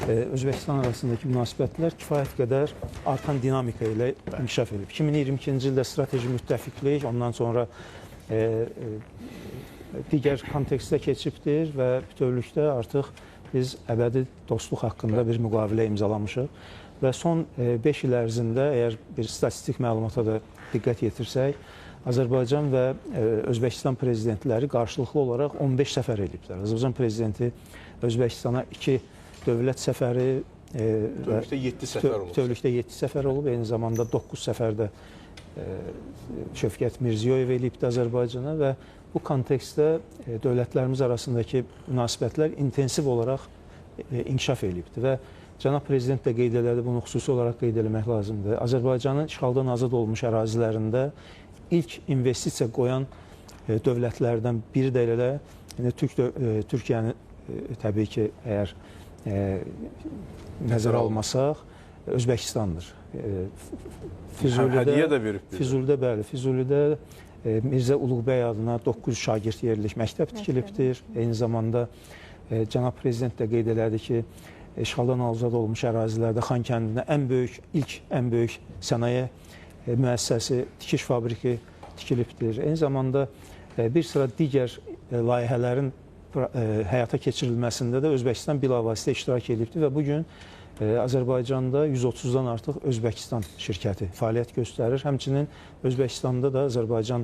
Özbəkistan arasındakı münasibətlər kifayət qədər artan dinamika ilə inkişaf edib. 2022-ci ildə strateji müttəfiqlik, ondan sonra digər kontekstdə keçibdir və bütövlükdə artıq biz əbədi dostluq haqqında bir müqavilə imzalamışıq və son 5 il ərzində əgər bir statistik məlumata da diqqət yetirsək, Azərbaycan və Özbəkistan prezidentləri qarşılıqlı olaraq 15 səfər ediblər. Azərbaycan prezidenti Özbəkistana 2 dövlət səfəri, Bütövlükdə 7 səfər olub. Bütövlükdə 7 səfər olub, eyni zamanda 9 səfərdə Şövkət Mirziyoyev eləyibdi Azərbaycana və bu kontekstdə dövlətlərimiz arasındakı münasibətlər intensiv olaraq inkişaf eləyibdi və Cənab Prezident də qeyd elədi, bunu xüsusi olaraq qeyd eləmək lazımdır. Azərbaycanın işğaldan azad olmuş ərazilərində ilk investisiya qoyan dövlətlərdən biri də elə Türkiyənin təbii ki, əgər nəzərə almasaq, Özbəkistandır. Hədiyyə də verib bilir. Füzulidə, bəli, Füzulidə Mirzə Uluqbəy adına 9 şagird yerlik məktəb tikilibdir. Eyni zamanda Cənab Prezident də qeyd elədi ki, işğaldan azad olmuş ərazilərdə Xankəndində ən böyük sənaye müəssisəsi, tikiş fabriki tikilibdir. Eyni zamanda bir sıra digər layihələrin həyata keçirilməsində də Özbəkistan bilavasitə iştirak edibdir və bugün Azərbaycanda 130-dan artıq Özbəkistan şirkəti fəaliyyət göstərir. Həmçinin Özbəkistanda da Azərbaycan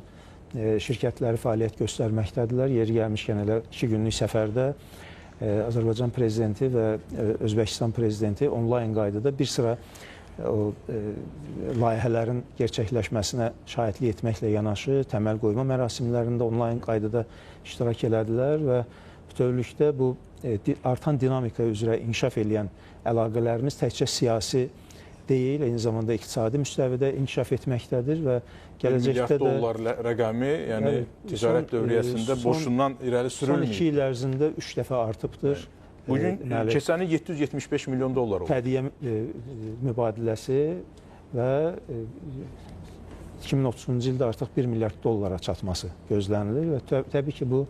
şirkətləri fəaliyyət göstərməkdədirlər. Yeri gəlmişkən elə 2 günlük səfərdə Azərbaycan prezidenti və Özbəkistan prezidenti onlayn qaydada bir sıra layihələrin gerçəkləşməsinə şahidlik etməklə yanaşı təməl qoyma mərasimlərində onlayn qaydada iştirak elədilər və bütövlükdə bu artan dinamika üzrə inkişaf edən əlaqələrimiz təkcə siyasi deyil, eyni zamanda iqtisadi müstəvidə inkişaf etməkdədir və gələcəkdə də $1 milyard rəqəmi, yəni ticarət dövriyyəsində boşundan irəli sürülməyib. Son 2 il ərzində 3 dəfə artıbdır. Bugün keçəni $775 milyon olub. Hədiyyə mübadiləsi və 2030-cu ildə artıq $1 milyard çatması gözlənilir və təbii ki, bu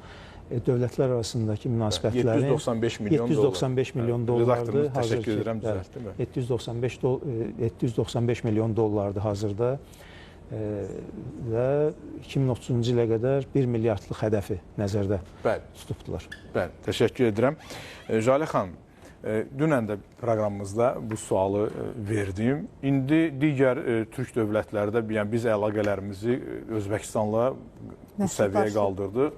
dövlətlər arasındakı münasibətlərin 795 milyon dollardır. Təşəkkür edirəm, düzəltdim. 795 milyon dollardır hazırda və 2030-cu ilə qədər 1 milyardlıq hədəfi nəzərdə tutubdular. Bəli, təşəkkür edirəm. Jalə xanım, dünən də proqramımızda bu sualı verdim. İndi digər türk dövlətlərdə, yəni biz əlaqələrimizi Özbəkistanla bu səviyyəyə qaldırdıq.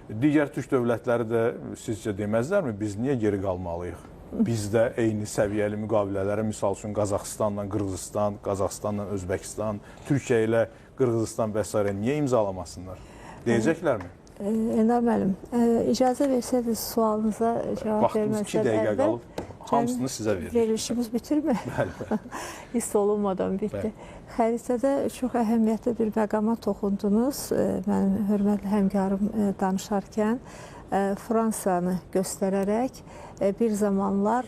Digər türk dövlətləri də sizcə deməzlərmi, biz niyə geri qalmalıyıq? Bizdə eyni səviyyəli müqavilələri, misal üçün Qazaxıstanla Qırğızistan, Qazaxıstanla Özbəkistan, Türkiyə ilə Qırğızistan və s. niyə imzalamasınlar? Deyəcəklərmi? Enar müəllim, icazə versəydiniz sualınıza cavab verməzdən əvvəl. Vaxtımız 2 dəqiqə qalıb, hamısını sizə verir. Verilişimiz bitirmi? Bəli. Hiss olunmadan bitdi. Xəritədə çox əhəmiyyətli bir məqama toxundunuz. Mənim hörmətli həmkarım danışarkən Fransanı göstərərək bir zamanlar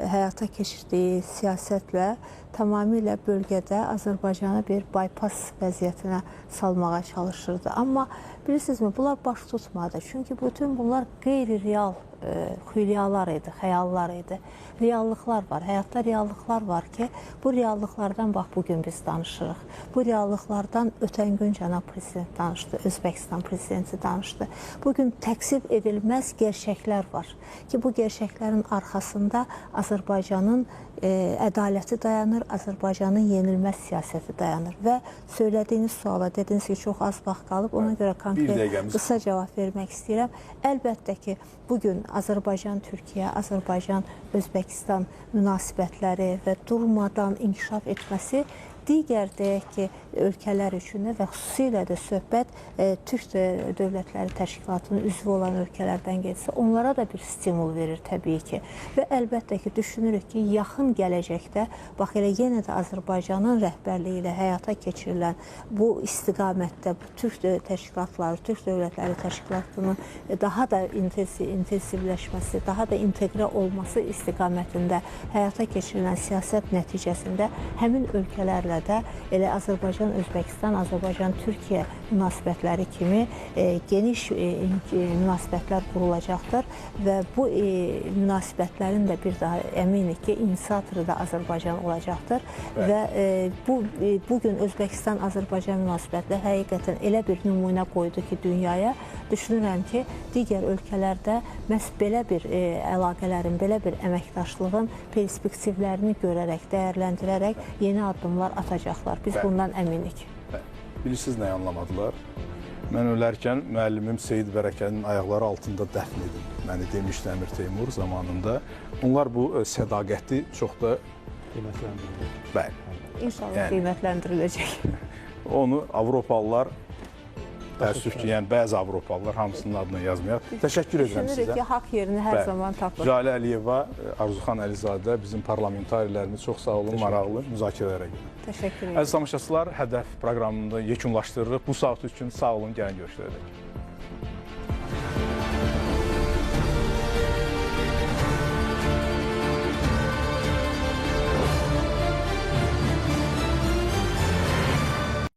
həyata keçirdiyi siyasətlə tamamilə bölgədə Azərbaycanı bir bypass vəziyyətinə salmağa çalışırdı. Amma bilirsinizmi, bunlar baş tutmadı. Çünki bütün bunlar qeyri-real xülyalar idi, xəyallar idi. Reallıqlar var, həyatda reallıqlar var ki, bu reallıqlardan bax, bugün biz danışırıq. Bu reallıqlardan ötən gün Cənab Prezident danışdı, Özbəkistan Prezidenti danışdı. Bugün təksib edilməz gerçəklər var ki, bu gerçəklərin arxasında Azərbaycanın ədaləti dayanır, Azərbaycanın yenilməz siyasəti dayanır və söylədiyiniz suala dediniz ki, çox az vaxt qalıb, ona görə konkret qısa cavab vermək istəyirəm. Əlbəttə ki, bugün Azərbaycan-Türkiyə, Azərbaycan-Özbəkistan münasibətləri və durmadan inkişaf etməsi digər deyək ki, ölkələr üçün və xüsusilə də söhbət Türk Dövlətləri Təşkilatının üzvü olan ölkələrdən getsə, onlara da bir stimul verir təbii ki. Və əlbəttə ki, düşünürük ki, yaxın gələcəkdə, bax elə yenə də Azərbaycanın rəhbərliyi ilə həyata keçirilən bu istiqamətdə bu Türk təşkilatları, Türk Dövlətləri Təşkilatının daha da intensivləşməsi, daha da inteqrə olması istiqamətində həyata keçirilən siyasət nəticəsində həmin ölkələrlə də elə Azərbaycan-Özbəkistan, Azərbaycan-Türkiyə münasibətləri kimi geniş münasibətlər qurulacaqdır və bu münasibətlərin də bir daha əminik ki, inisiatoru da Azərbaycan olacaqdır və bugün Özbəkistan-Azərbaycan münasibətləri həqiqətən elə bir nümunə qoydu ki, dünyaya, düşünürəm ki, digər ölkələrdə məhz belə bir əlaqələrin, belə bir əməkdaşlığın perspektivlərini görərək, dəyərləndirərək yeni addımlar atacaqlar. Biz bundan əminik. Bilirsiniz nəyi anlamadılar? Mən ölərkən müəllimim Seyid Bərəkənin ayaqları altında dəfn edin. öyrətməni demişdi Əmir Teymur zamanında. Onlar bu sədaqəti çox da Qiymətləndirilir. bəli. İnşallah qiymətləndiriləcək. Onu Avropalılar təəssüf ki, yəni bəzi Avropalılar hamısının adına yazmayaq. Təşəkkür edirəm sizə. Düşünürük ki, haqq yerini hər zaman tapır. Jalə Əliyeva, Arzuxan Əlizadə, bizim parlamentarilərimiz çox sağ olun, maraqlı müzakirələrə görə. Təşəkkür edirəm. Əziz tamaşaçılar, Hədəf proqramında yekunlaşdırırıq. Bu saat üçün sağ olun, gəlin görüşlərə.